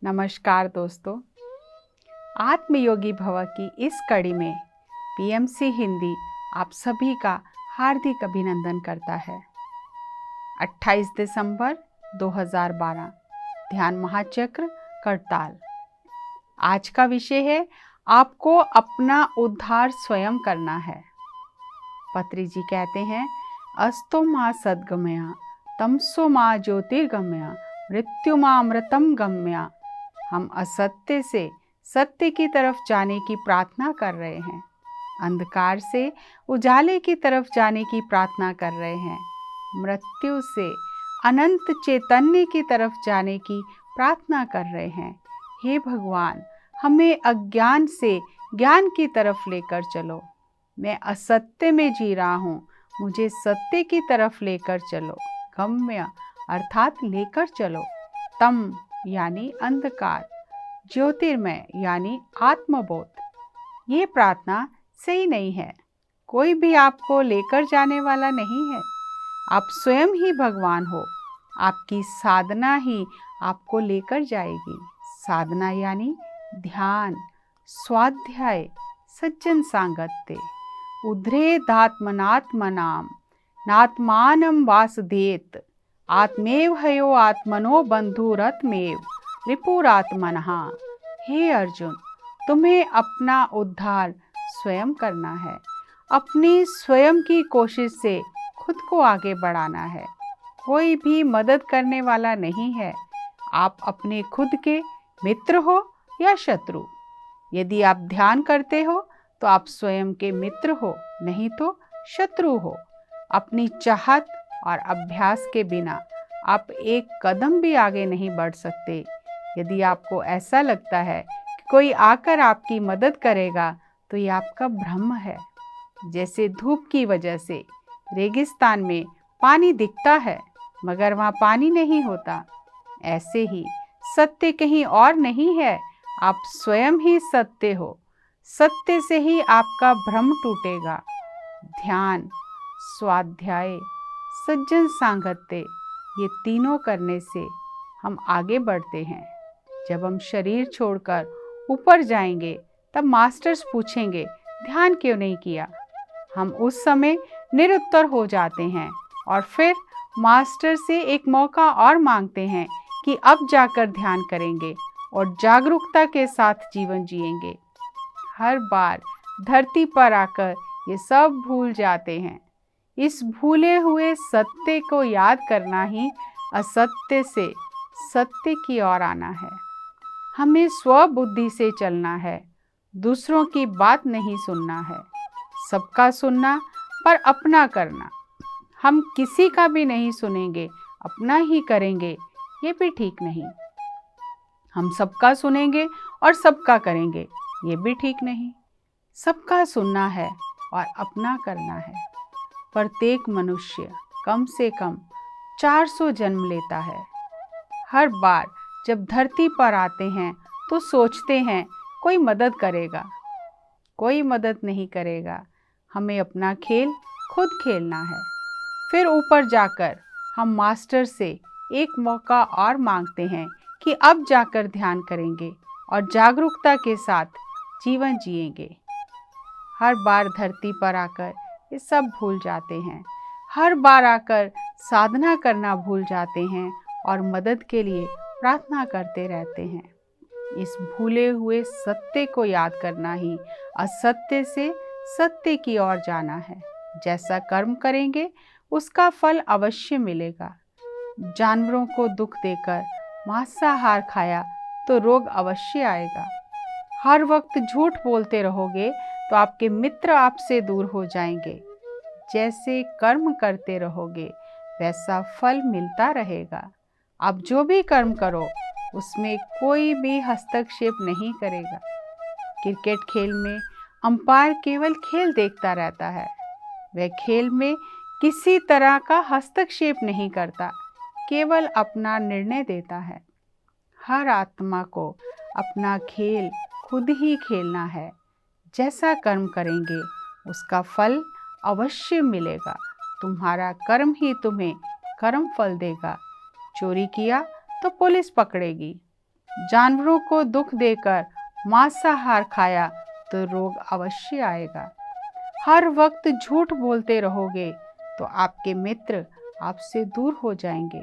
नमस्कार दोस्तों, आत्मयोगी भव की इस कड़ी में पीएमसी हिंदी आप सभी का हार्दिक अभिनंदन करता है। 28 दिसंबर 2012 ध्यान महाचक्र करताल। आज का विषय है आपको अपना उद्धार स्वयं करना है। पत्री जी कहते हैं, अस्तो मां सद्गमया तमसो मां ज्योतिर्गमया मृत्यु मां अमृतम गम्या। हम असत्य से सत्य की तरफ जाने की प्रार्थना कर रहे हैं, अंधकार से उजाले की तरफ जाने की प्रार्थना कर रहे हैं, मृत्यु से अनंत चैतन्य की तरफ जाने की प्रार्थना कर रहे हैं। हे भगवान, हमें अज्ञान से ज्ञान की तरफ लेकर चलो। मैं असत्य में जी रहा हूँ, मुझे सत्य की तरफ लेकर चलो। गम्य अर्थात लेकर चलो। तम यानी अंधकार, ज्योतिर्मय यानी आत्मबोध। ये प्रार्थना सही नहीं है। कोई भी आपको लेकर जाने वाला नहीं है। आप स्वयं ही भगवान हो। आपकी साधना ही आपको लेकर जाएगी। साधना यानी ध्यान, स्वाध्याय, सज्जन सांगत्य। उद्धरेदात्मनात्मनाम नात्मानं वासुदेत आत्मेव हयो आत्मनो बंधुरत्मेव रिपुरात्मनः। हे अर्जुन, तुम्हें अपना उद्धार स्वयं करना है। अपनी स्वयं की कोशिश से खुद को आगे बढ़ाना है। कोई भी मदद करने वाला नहीं है। आप अपने खुद के मित्र हो या शत्रु। यदि आप ध्यान करते हो तो आप स्वयं के मित्र हो, नहीं तो शत्रु हो। अपनी चाहत और अभ्यास के बिना आप एक कदम भी आगे नहीं बढ़ सकते। यदि आपको ऐसा लगता है कि कोई आकर आपकी मदद करेगा तो ये आपका भ्रम है। जैसे धूप की वजह से रेगिस्तान में पानी दिखता है मगर वहाँ पानी नहीं होता, ऐसे ही सत्य कहीं और नहीं है, आप स्वयं ही सत्य हो। सत्य से ही आपका भ्रम टूटेगा। ध्यान, स्वाध्याय, सज्जन सांगत्य, ये तीनों करने से हम आगे बढ़ते हैं। जब हम शरीर छोड़कर ऊपर जाएंगे तब मास्टर्स पूछेंगे, ध्यान क्यों नहीं किया? हम उस समय निरुत्तर हो जाते हैं और फिर मास्टर से एक मौका और मांगते हैं कि अब जाकर ध्यान करेंगे और जागरूकता के साथ जीवन जिएंगे। हर बार धरती पर आकर ये सब भूल जाते हैं। इस भूले हुए सत्य को याद करना ही असत्य से सत्य की ओर आना है। हमें स्वबुद्धि से चलना है, दूसरों की बात नहीं सुनना है। सबका सुनना पर अपना करना। हम किसी का भी नहीं सुनेंगे, अपना ही करेंगे, ये भी ठीक नहीं। हम सबका सुनेंगे और सबका करेंगे, ये भी ठीक नहीं। सबका सुनना है और अपना करना है। प्रत्येक मनुष्य कम से कम 400 जन्म लेता है। हर बार जब धरती पर आते हैं तो सोचते हैं कोई मदद करेगा, कोई मदद नहीं करेगा। हमें अपना खेल खुद खेलना है। फिर ऊपर जाकर हम मास्टर से एक मौका और मांगते हैं कि अब जाकर ध्यान करेंगे और जागरूकता के साथ जीवन जिएंगे। हर बार धरती पर आकर ये सब भूल जाते हैं। हर बार आकर साधना करना भूल जाते हैं और मदद के लिए प्रार्थना करते रहते हैं। इस भूले हुए सत्य को याद करना ही असत्य से सत्य की ओर जाना है। जैसा कर्म करेंगे उसका फल अवश्य मिलेगा। जानवरों को दुख देकर मांसाहार खाया तो रोग अवश्य आएगा। हर वक्त झूठ बोलते रहोगे तो आपके मित्र आपसे दूर हो जाएंगे। जैसे कर्म करते रहोगे वैसा फल मिलता रहेगा। आप जो भी कर्म करो उसमें कोई भी हस्तक्षेप नहीं करेगा। क्रिकेट खेल में अंपायर केवल खेल देखता रहता है। वह खेल में किसी तरह का हस्तक्षेप नहीं करता, केवल अपना निर्णय देता है। हर आत्मा को अपना खेल खुद ही खेलना है। जैसा कर्म करेंगे उसका फल अवश्य मिलेगा। तुम्हारा कर्म ही तुम्हें कर्म फल देगा। चोरी किया तो पुलिस पकड़ेगी, जानवरों को दुख देकर मांसाहार खाया तो रोग अवश्य आएगा। हर वक्त झूठ बोलते रहोगे तो आपके मित्र आपसे दूर हो जाएंगे।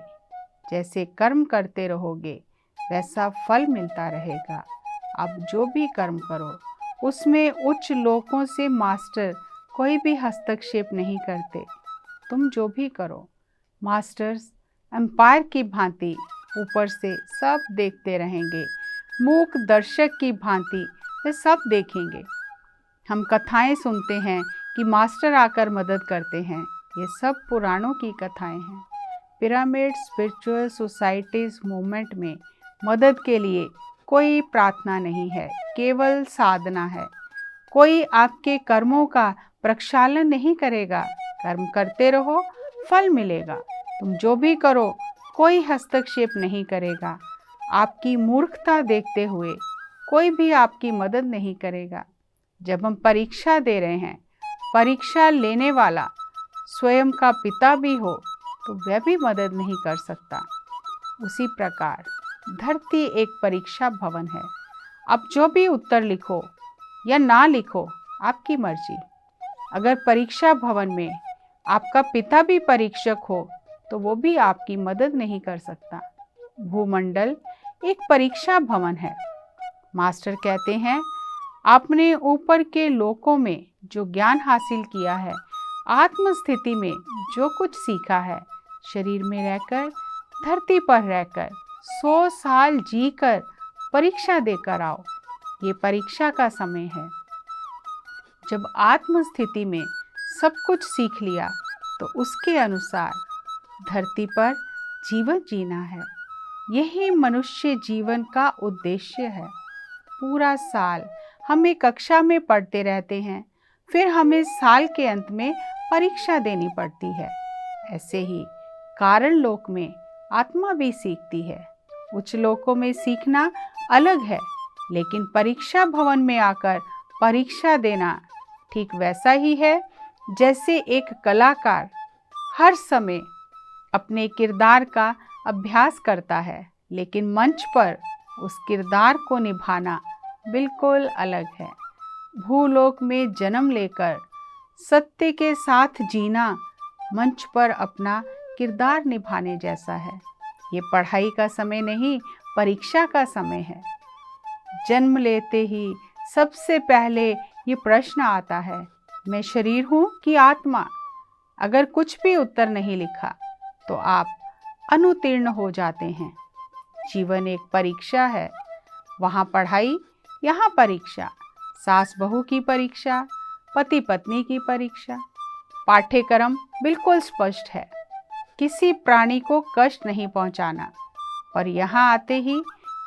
जैसे कर्म करते रहोगे वैसा फल मिलता रहेगा। आप जो भी कर्म करो उसमें उच्च लोकों से मास्टर कोई भी हस्तक्षेप नहीं करते। तुम जो भी करो मास्टर्स एम्पायर की भांति ऊपर से सब देखते रहेंगे। मूक दर्शक की भांति वे सब देखेंगे। हम कथाएं सुनते हैं कि मास्टर आकर मदद करते हैं। ये सब पुराणों की कथाएं हैं। पिरामिड स्पिरिचुअल सोसाइटीज मूवमेंट में मदद के लिए कोई प्रार्थना नहीं है, केवल साधना है। कोई आपके कर्मों का प्रक्षालन नहीं करेगा। कर्म करते रहो, फल मिलेगा। तुम जो भी करो कोई हस्तक्षेप नहीं करेगा। आपकी मूर्खता देखते हुए कोई भी आपकी मदद नहीं करेगा। जब हम परीक्षा दे रहे हैं, परीक्षा लेने वाला स्वयं का पिता भी हो तो वह भी मदद नहीं कर सकता। उसी प्रकार धरती एक परीक्षा भवन है। अब जो भी उत्तर लिखो या ना लिखो आपकी मर्जी। अगर परीक्षा भवन में आपका पिता भी परीक्षक हो तो वो भी आपकी मदद नहीं कर सकता। भूमंडल एक परीक्षा भवन है। मास्टर कहते हैं, आपने ऊपर के लोकों में जो ज्ञान हासिल किया है, आत्म स्थिति में जो कुछ सीखा है, शरीर में रहकर, धरती पर रहकर 100 साल जीकर परीक्षा देकर आओ। ये परीक्षा का समय है। जब आत्म स्थिति में सब कुछ सीख लिया तो उसके अनुसार धरती पर जीवन जीना है। यही मनुष्य जीवन का उद्देश्य है। पूरा साल हम एक कक्षा में पढ़ते रहते हैं, फिर हमें साल के अंत में परीक्षा देनी पड़ती है। ऐसे ही कारण लोक में आत्मा भी सीखती है। उच्च लोकों में सीखना अलग है, लेकिन परीक्षा भवन में आकर परीक्षा देना ठीक वैसा ही है जैसे एक कलाकार हर समय अपने किरदार का अभ्यास करता है, लेकिन मंच पर उस किरदार को निभाना बिल्कुल अलग है। भूलोक में जन्म लेकर सत्य के साथ जीना मंच पर अपना किरदार निभाने जैसा है। ये पढ़ाई का समय नहीं, परीक्षा का समय है। जन्म लेते ही सबसे पहले ये प्रश्न आता है, मैं शरीर हूँ कि आत्मा? अगर कुछ भी उत्तर नहीं लिखा तो आप अनुत्तीर्ण हो जाते हैं। जीवन एक परीक्षा है। वहाँ पढ़ाई, यहाँ परीक्षा। सास बहू की परीक्षा, पति पत्नी की परीक्षा। पाठ्यक्रम बिल्कुल स्पष्ट है, किसी प्राणी को कष्ट नहीं पहुँचाना, और यहाँ आते ही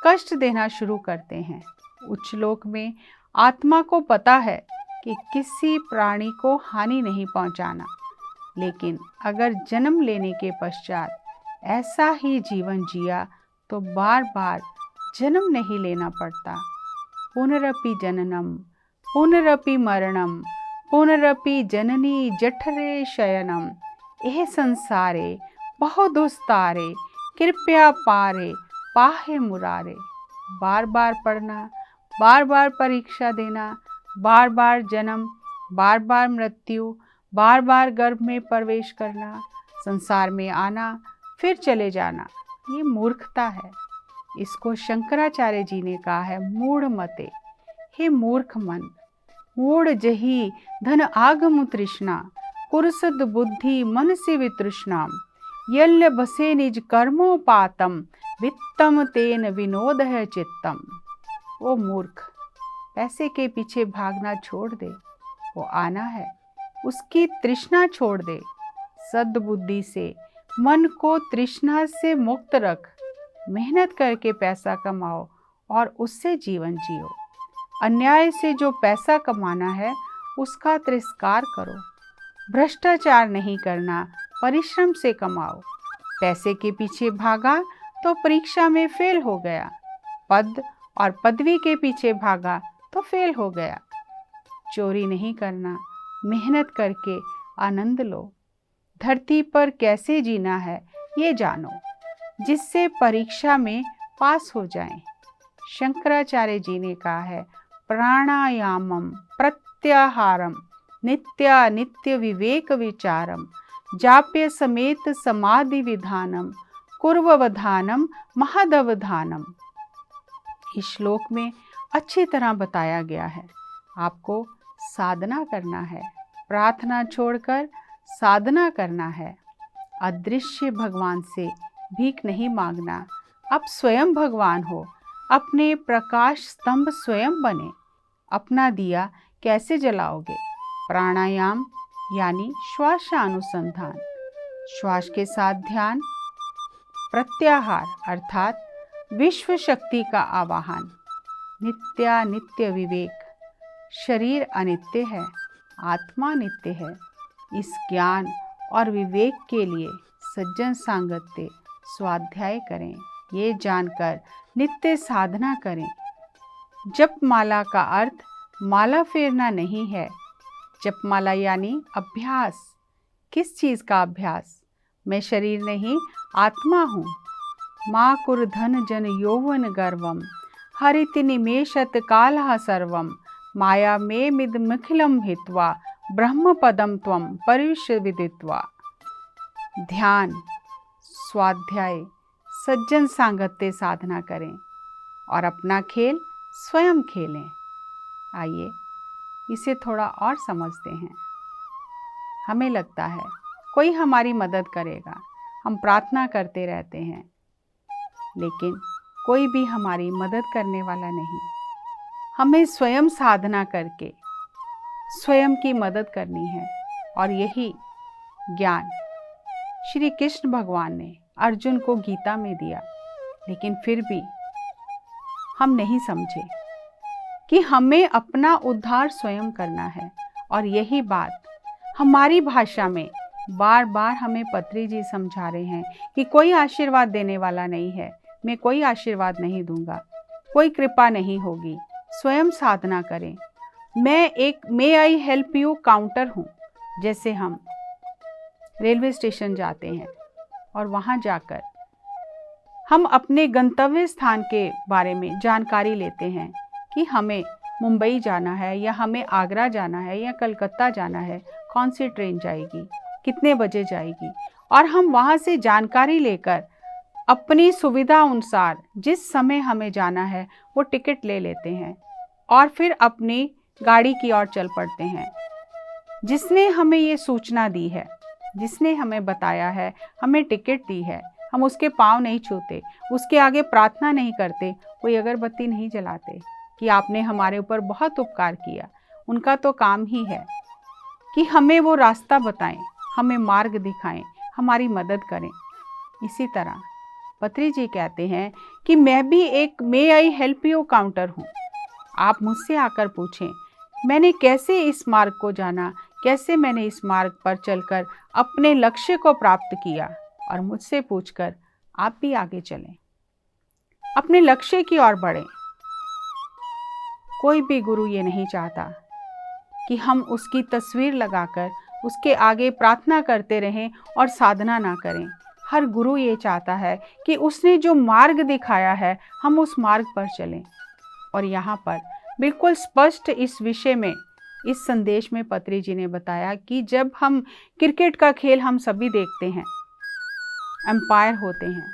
कष्ट देना शुरू करते हैं। उच्च लोक में आत्मा को पता है कि किसी प्राणी को हानि नहीं पहुँचाना, लेकिन अगर जन्म लेने के पश्चात ऐसा ही जीवन जिया तो बार बार जन्म नहीं लेना पड़ता। पुनरपि जननम पुनरपि मरणम पुनरपि जननी जठरे शयनम एह संसारे बहु दुस्तारे कृपया पारे पाहे मुरारे। बार बार पढ़ना, बार बार परीक्षा देना, बार बार जन्म, बार बार मृत्यु, बार बार गर्भ में प्रवेश करना, संसार में आना, फिर चले जाना, ये मूर्खता है। इसको शंकराचार्य जी ने कहा है, मूढ़ मते। हे मूर्ख मन, मूढ़ जही धन आगम तृष्णा, कुरसद बुद्धि मन से वितृष्णाम, यल्य बसे निज कर्मोपातम, वित्तम तेन विनोदय चित्तम। वो मूर्ख, पैसे के पीछे भागना छोड़ दे, वो आना है, उसकी तृष्णा छोड़ दे। सद्बुद्धि से मन को तृष्णा से मुक्त रख, मेहनत करके पैसा कमाओ और उससे जीवन जियो। अन्याय से जो पैसा कमाना है उसका तिरस्कार करो। भ्रष्टाचार नहीं करना, परिश्रम से कमाओ। पैसे के पीछे भागा तो परीक्षा में फेल हो गया, पद और पदवी के पीछे भागा तो फेल हो गया। चोरी नहीं करना, मेहनत करके आनंद लो। धरती पर कैसे जीना है ये जानो, जिससे परीक्षा में पास हो जाएं। शंकराचार्य जी ने कहा है, प्राणायामम प्रत्याहारम नित्या नित्य विवेक विचारम जाप्य समेत समाधि विधानम कुर्ववधानम महदवधानम। इस श्लोक में अच्छी तरह बताया गया है, आपको साधना करना है, प्रार्थना छोड़कर साधना करना है। अदृश्य भगवान से भीख नहीं मांगना, आप स्वयं भगवान हो, अपने प्रकाश स्तंभ स्वयं बने। अपना दिया कैसे जलाओगे? प्राणायाम यानी श्वासानुसंधान, श्वास के साथ ध्यान, प्रत्याहार अर्थात विश्व शक्ति का आवाहन, नित्या नित्य विवेक, शरीर अनित्य है, आत्मा नित्य है। इस ज्ञान और विवेक के लिए सज्जन सांगत्य स्वाध्याय करें, ये जानकर नित्य साधना करें। जपमाला का अर्थ माला फेरना नहीं है। जपमाला यानी अभ्यास। किस चीज़ का अभ्यास? मैं शरीर नहीं, आत्मा हूँ। माँ कुर्धन जन यौवन गर्वम हरिति निमेषत कालः सर्वम माया मे मिदमखिलम हित्वा ब्रह्म पदम त्वम परिष्य विदित्वा। ध्यान, स्वाध्याय, सज्जन सांगत्य साधना करें और अपना खेल स्वयं खेलें। आइए इसे थोड़ा और समझते हैं। हमें लगता है कोई हमारी मदद करेगा, हम प्रार्थना करते रहते हैं, लेकिन कोई भी हमारी मदद करने वाला नहीं। हमें स्वयं साधना करके स्वयं की मदद करनी है। और यही ज्ञान श्री कृष्ण भगवान ने अर्जुन को गीता में दिया। लेकिन फिर भी हम नहीं समझे कि हमें अपना उद्धार स्वयं करना है। और यही बात हमारी भाषा में बार बार हमें पत्री जी समझा रहे हैं कि कोई आशीर्वाद देने वाला नहीं है, मैं कोई आशीर्वाद नहीं दूंगा, कोई कृपा नहीं होगी, स्वयं साधना करें। मैं एक मे आई हेल्प यू काउंटर हूँ। जैसे हम रेलवे स्टेशन जाते हैं और वहाँ जाकर हम अपने गंतव्य स्थान के बारे में जानकारी लेते हैं कि हमें मुंबई जाना है या हमें आगरा जाना है या कलकत्ता जाना है, कौन सी ट्रेन जाएगी, कितने बजे जाएगी। और हम वहाँ से जानकारी लेकर अपनी सुविधा अनुसार जिस समय हमें जाना है वो टिकट ले लेते हैं और फिर अपनी गाड़ी की ओर चल पड़ते हैं। जिसने हमें ये सूचना दी है, जिसने हमें बताया है, हमें टिकट दी है, हम उसके पाँव नहीं छूते, उसके आगे प्रार्थना नहीं करते, कोई अगरबत्ती नहीं जलाते कि आपने हमारे ऊपर बहुत उपकार किया। उनका तो काम ही है कि हमें वो रास्ता बताएं, हमें मार्ग दिखाएं, हमारी मदद करें। इसी तरह पत्री जी कहते हैं कि मैं भी एक मे आई हेल्प यू काउंटर हूँ। आप मुझसे आकर पूछें मैंने कैसे इस मार्ग को जाना, कैसे मैंने इस मार्ग पर चलकर अपने लक्ष्य को प्राप्त किया, और मुझसे पूछकर आप भी आगे चलें, अपने लक्ष्य की ओर बढ़ें। कोई भी गुरु ये नहीं चाहता कि हम उसकी तस्वीर लगाकर उसके आगे प्रार्थना करते रहें और साधना ना करें। हर गुरु ये चाहता है कि उसने जो मार्ग दिखाया है हम उस मार्ग पर चलें। और यहाँ पर बिल्कुल स्पष्ट इस विषय में, इस संदेश में पत्री जी ने बताया कि जब हम क्रिकेट का खेल हम सभी देखते हैं, अंपायर होते हैं,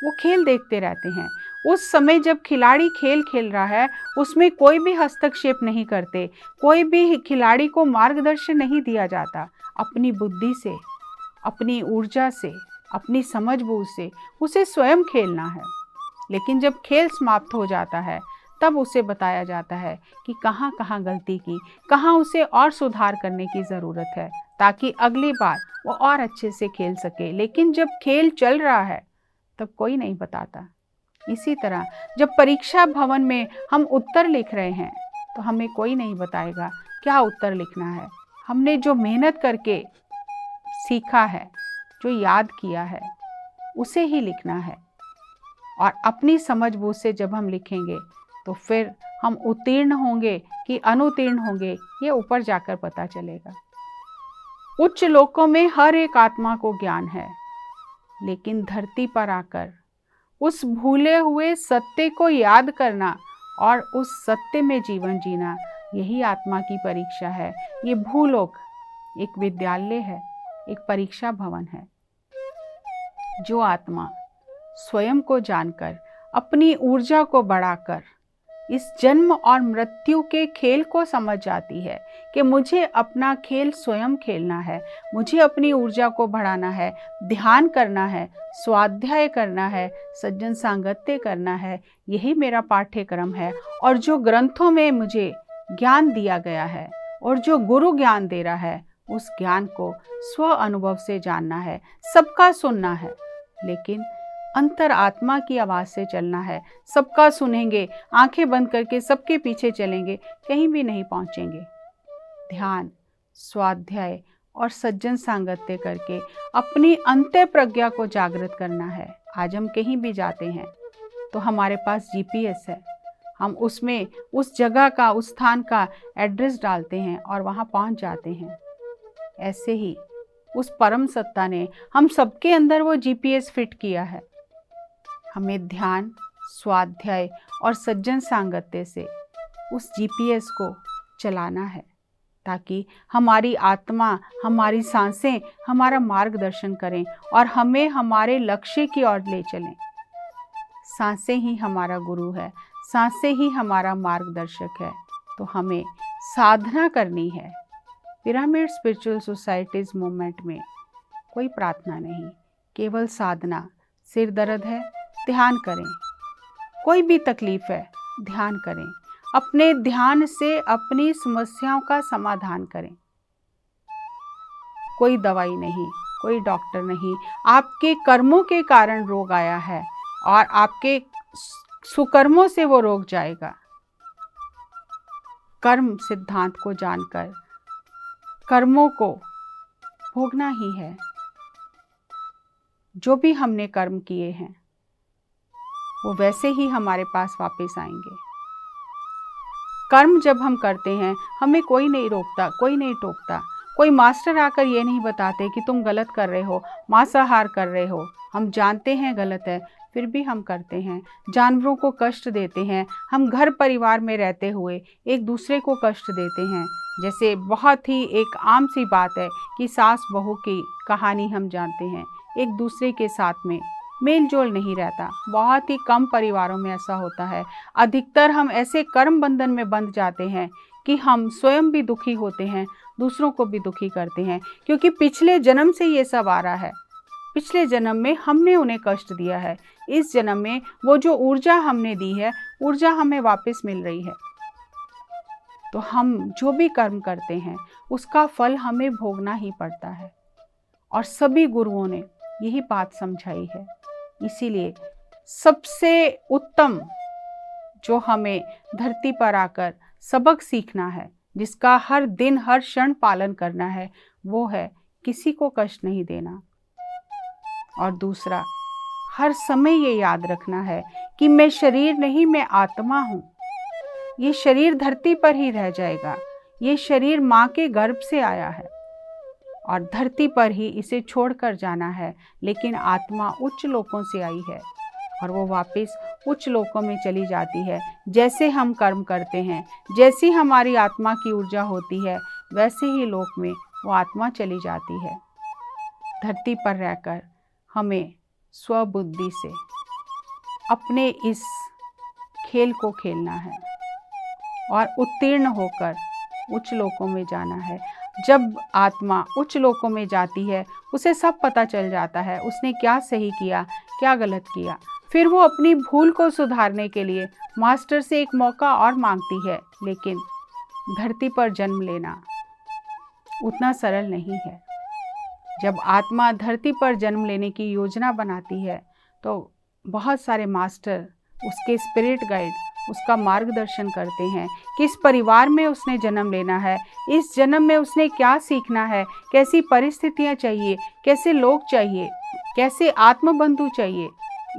वो खेल देखते रहते हैं। उस समय जब खिलाड़ी खेल खेल रहा है उसमें कोई भी हस्तक्षेप नहीं करते, कोई भी खिलाड़ी को मार्गदर्शन नहीं दिया जाता। अपनी बुद्धि से, अपनी ऊर्जा से, अपनी समझबूझ से उसे स्वयं खेलना है। लेकिन जब खेल समाप्त हो जाता है तब उसे बताया जाता है कि कहाँ कहाँ गलती की, कहाँ उसे और सुधार करने की ज़रूरत है ताकि अगली बार वो और अच्छे से खेल सके। लेकिन जब खेल चल रहा है तब कोई नहीं बताता। इसी तरह जब परीक्षा भवन में हम उत्तर लिख रहे हैं तो हमें कोई नहीं बताएगा क्या उत्तर लिखना है। हमने जो मेहनत करके सीखा है, जो याद किया है, उसे ही लिखना है। और अपनी समझबूझ से जब हम लिखेंगे तो फिर हम उत्तीर्ण होंगे कि अनुत्तीर्ण होंगे, ये ऊपर जाकर पता चलेगा। उच्च लोकों में हर एक आत्मा को ज्ञान है, लेकिन धरती पर आकर उस भूले हुए सत्य को याद करना और उस सत्य में जीवन जीना, यही आत्मा की परीक्षा है। ये भूलोक एक विद्यालय है, एक परीक्षा भवन है। जो आत्मा स्वयं को जानकर, अपनी ऊर्जा को बढ़ाकर इस जन्म और मृत्यु के खेल को समझ जाती है कि मुझे अपना खेल स्वयं खेलना है, मुझे अपनी ऊर्जा को बढ़ाना है, ध्यान करना है, स्वाध्याय करना है, सज्जन सांगत्य करना है, यही मेरा पाठ्यक्रम है। और जो ग्रंथों में मुझे ज्ञान दिया गया है और जो गुरु ज्ञान दे रहा है, उस ज्ञान को स्व अनुभव से जानना है, सबका सुनना है, लेकिन अंतर आत्मा की आवाज़ से चलना है। सबका सुनेंगे, आंखें बंद करके सबके पीछे चलेंगे, कहीं भी नहीं पहुंचेंगे। ध्यान, स्वाध्याय और सज्जन सांगत्य करके अपनी अंतः प्रज्ञा को जागृत करना है। आज हम कहीं भी जाते हैं तो हमारे पास जीपीएस है, हम उसमें उस जगह का, उस स्थान का एड्रेस डालते हैं और वहाँ पहुँच जाते हैं। ऐसे ही उस परम सत्ता ने हम सबके अंदर वो जीपीएस फिट किया है। हमें ध्यान, स्वाध्याय और सज्जन सांगत्य से उस जीपीएस को चलाना है, ताकि हमारी आत्मा, हमारी सांसें हमारा मार्गदर्शन करें और हमें हमारे लक्ष्य की ओर ले चलें। सांसें ही हमारा गुरु है, सांसें ही हमारा मार्गदर्शक है। तो हमें साधना करनी है। पिरामिड स्पिरिचुअल सोसाइटीज़ मूवमेंट में कोई प्रार्थना नहीं, केवल साधना। सिर दर्द है, ध्यान करें। कोई भी तकलीफ है, ध्यान करें। अपने ध्यान से अपनी समस्याओं का समाधान करें। कोई दवाई नहीं, कोई डॉक्टर नहीं। आपके कर्मों के कारण रोग आया है और आपके सुकर्मों से वो रोग जाएगा। कर्म सिद्धांत को जानकर कर्मों को भोगना ही है। जो भी हमने कर्म किए हैं वो वैसे ही हमारे पास वापस आएंगे। कर्म जब हम करते हैं, हमें कोई नहीं रोकता, कोई नहीं टोकता। कोई मास्टर आकर ये नहीं बताते कि तुम गलत कर रहे हो, मांसाहार कर रहे हो। हम जानते हैं गलत है, फिर भी हम करते हैं। जानवरों को कष्ट देते हैं। हम घर परिवार में रहते हुए एक दूसरे को कष्ट देते हैं। जैसे बहुत ही एक आम सी बात है कि सास बहू की कहानी हम जानते हैं, एक दूसरे के साथ में मेल जोल नहीं रहता। बहुत ही कम परिवारों में ऐसा होता है। अधिकतर हम ऐसे कर्म बंधन में बंध जाते हैं कि हम स्वयं भी दुखी होते हैं, दूसरों को भी दुखी करते हैं, क्योंकि पिछले जन्म से ये सब आ रहा है। पिछले जन्म में हमने उन्हें कष्ट दिया है। इस जन्म में वो जो ऊर्जा हमने दी है, ऊर्जा हमें वापस मिल रही है। तो हम जो भी कर्म करते हैं उसका फल हमें भोगना ही पड़ता है। और सभी गुरुओं ने यही बात समझाई है। इसीलिए सबसे उत्तम जो हमें धरती पर आकर सबक सीखना है, जिसका हर दिन हर क्षण पालन करना है, वो है किसी को कष्ट नहीं देना। और दूसरा, हर समय ये याद रखना है कि मैं शरीर नहीं, मैं आत्मा हूँ। ये शरीर धरती पर ही रह जाएगा। ये शरीर माँ के गर्भ से आया है और धरती पर ही इसे छोड़कर जाना है। लेकिन आत्मा उच्च लोकों से आई है और वो वापस उच्च लोकों में चली जाती है। जैसे हम कर्म करते हैं, जैसी हमारी आत्मा की ऊर्जा होती है, वैसे ही लोक में वो आत्मा चली जाती है। धरती पर रहकर हमें स्वबुद्धि से अपने इस खेल को खेलना है और उत्तीर्ण होकर उच्च लोकों में जाना है। जब आत्मा उच्च लोकों में जाती है, उसे सब पता चल जाता है उसने क्या सही किया, क्या गलत किया। फिर वो अपनी भूल को सुधारने के लिए मास्टर से एक मौका और मांगती है। लेकिन धरती पर जन्म लेना उतना सरल नहीं है। जब आत्मा धरती पर जन्म लेने की योजना बनाती है तो बहुत सारे मास्टर, उसके स्पिरिट गाइड उसका मार्गदर्शन करते हैं। किस परिवार में उसने जन्म लेना है, इस जन्म में उसने क्या सीखना है, कैसी परिस्थितियां चाहिए, कैसे लोग चाहिए, कैसे आत्मबंधु चाहिए।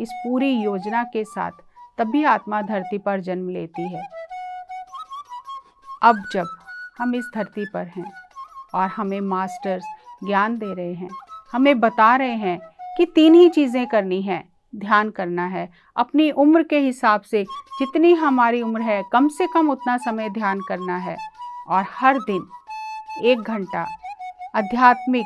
इस पूरी योजना के साथ तभी आत्मा धरती पर जन्म लेती है। अब जब हम इस धरती पर हैं और हमें मास्टर्स ज्ञान दे रहे हैं, हमें बता रहे हैं कि 3 ही चीज़ें करनी हैं, ध्यान करना है। अपनी उम्र के हिसाब से जितनी हमारी उम्र है कम से कम उतना समय ध्यान करना है। और हर दिन 1 घंटा आध्यात्मिक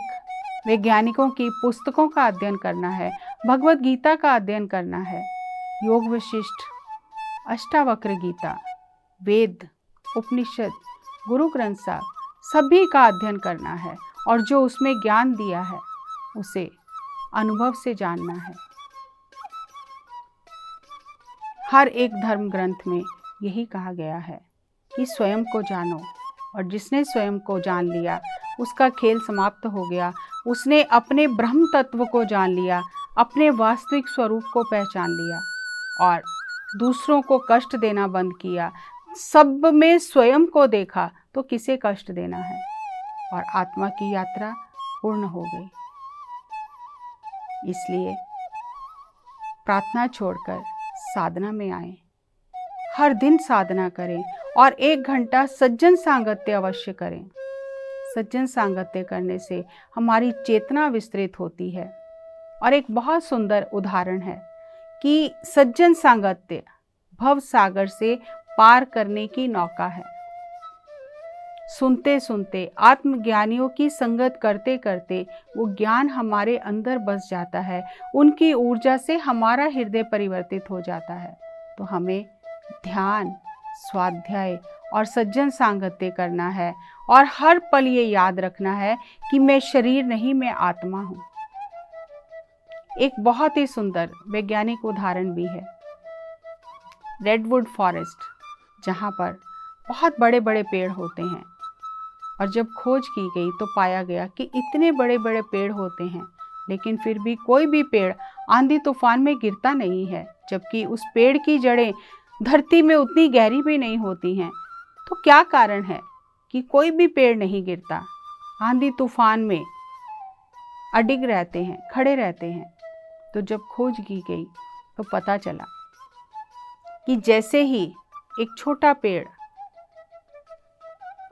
वैज्ञानिकों की पुस्तकों का अध्ययन करना है, भगवत गीता का अध्ययन करना है, योग वशिष्ठ, अष्टावक्र गीता, वेद, उपनिषद, गुरु ग्रंथ साहब सभी का अध्ययन करना है और जो उसमें ज्ञान दिया है उसे अनुभव से जानना है। हर एक धर्म ग्रंथ में यही कहा गया है कि स्वयं को जानो, और जिसने स्वयं को जान लिया उसका खेल समाप्त हो गया। उसने अपने ब्रह्म तत्व को जान लिया, अपने वास्तविक स्वरूप को पहचान लिया और दूसरों को कष्ट देना बंद किया। सब में स्वयं को देखा तो किसे कष्ट देना है, और आत्मा की यात्रा पूर्ण हो गई। इसलिए प्रार्थना छोड़कर साधना में आए, हर दिन साधना करें और 1 घंटा सज्जन सांगत्य अवश्य करें। सज्जन सांगत्य करने से हमारी चेतना विस्तृत होती है। और एक बहुत सुंदर उदाहरण है कि सज्जन सांगत्य भव सागर से पार करने की नौका है। सुनते सुनते, आत्मज्ञानियों की संगत करते करते वो ज्ञान हमारे अंदर बस जाता है, उनकी ऊर्जा से हमारा हृदय परिवर्तित हो जाता है। तो हमें ध्यान, स्वाध्याय और सज्जन सांगत्य करना है और हर पल ये याद रखना है कि मैं शरीर नहीं, मैं आत्मा हूँ। एक बहुत ही सुंदर वैज्ञानिक उदाहरण भी है, रेडवुड फॉरेस्ट, जहाँ पर बहुत बड़े बड़े पेड़ होते हैं। और जब खोज की गई तो पाया गया कि इतने बड़े बड़े पेड़ होते हैं लेकिन फिर भी कोई भी पेड़ आंधी तूफान में गिरता नहीं है, जबकि उस पेड़ की जड़ें धरती में उतनी गहरी भी नहीं होती हैं। तो क्या कारण है कि कोई भी पेड़ नहीं गिरता, आंधी तूफान में अडिग रहते हैं, खड़े रहते हैं? तो जब खोज की गई तो पता चला कि जैसे ही एक छोटा पेड़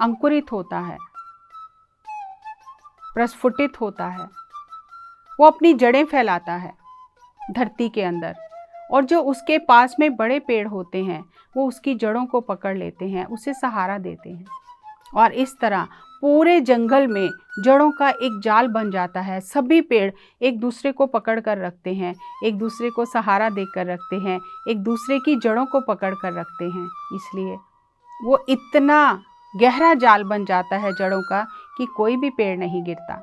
अंकुरित होता है, प्रस्फुटित होता है, वो अपनी जड़ें फैलाता है धरती के अंदर, और जो उसके पास में बड़े पेड़ होते हैं वो उसकी जड़ों को पकड़ लेते हैं, उसे सहारा देते हैं। और इस तरह पूरे जंगल में जड़ों का एक जाल बन जाता है। सभी पेड़ एक दूसरे को पकड़ कर रखते हैं, एक दूसरे को सहारा देकर रखते हैं, एक दूसरे की जड़ों को पकड़ कर रखते हैं। इसलिए वो इतना गहरा जाल बन जाता है जड़ों का कि कोई भी पेड़ नहीं गिरता।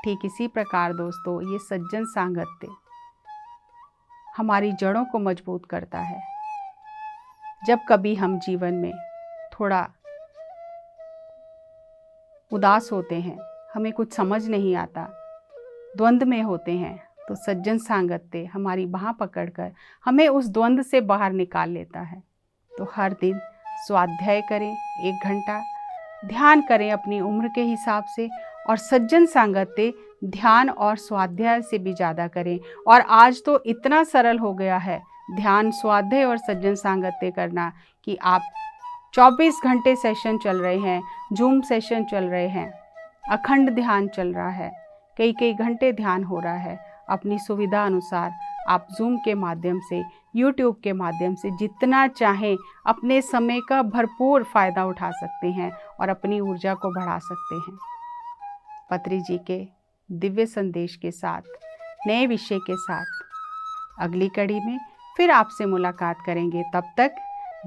ठीक इसी प्रकार दोस्तों, ये सज्जन सांगत्य हमारी जड़ों को मजबूत करता है। जब कभी हम जीवन में थोड़ा उदास होते हैं, हमें कुछ समझ नहीं आता, द्वंद्व में होते हैं, तो सज्जन सांगत्य हमारी बाह पकड़कर हमें उस द्वंद्व से बाहर निकाल लेता है। तो हर दिन स्वाध्याय करें, 1 घंटा ध्यान करें अपनी उम्र के हिसाब से, और सज्जन सांगत्य ध्यान और स्वाध्याय से भी ज़्यादा करें। और आज तो इतना सरल हो गया है ध्यान, स्वाध्याय और सज्जन सांगत्य करना कि आप 24 घंटे सेशन चल रहे हैं, जूम सेशन चल रहे हैं, अखंड ध्यान चल रहा है, कई कई घंटे ध्यान हो रहा है। अपनी सुविधा अनुसार आप जूम के माध्यम से, यूट्यूब के माध्यम से जितना चाहें अपने समय का भरपूर फ़ायदा उठा सकते हैं और अपनी ऊर्जा को बढ़ा सकते हैं। पत्री जी के दिव्य संदेश के साथ, नए विषय के साथ अगली कड़ी में फिर आपसे मुलाकात करेंगे। तब तक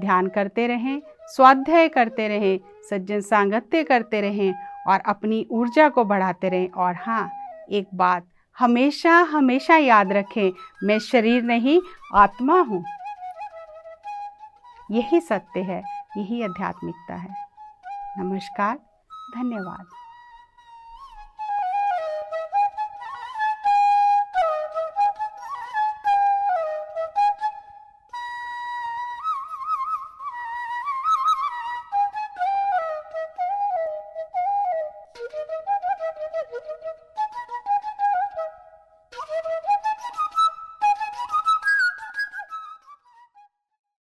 ध्यान करते रहें, स्वाध्याय करते रहें, सज्जन सांगत्य करते रहें और अपनी ऊर्जा को बढ़ाते रहें। और हाँ, एक बात हमेशा हमेशा याद रखें, मैं शरीर नहीं, आत्मा हूँ। यही सत्य है, यही आध्यात्मिकता है। नमस्कार, धन्यवाद।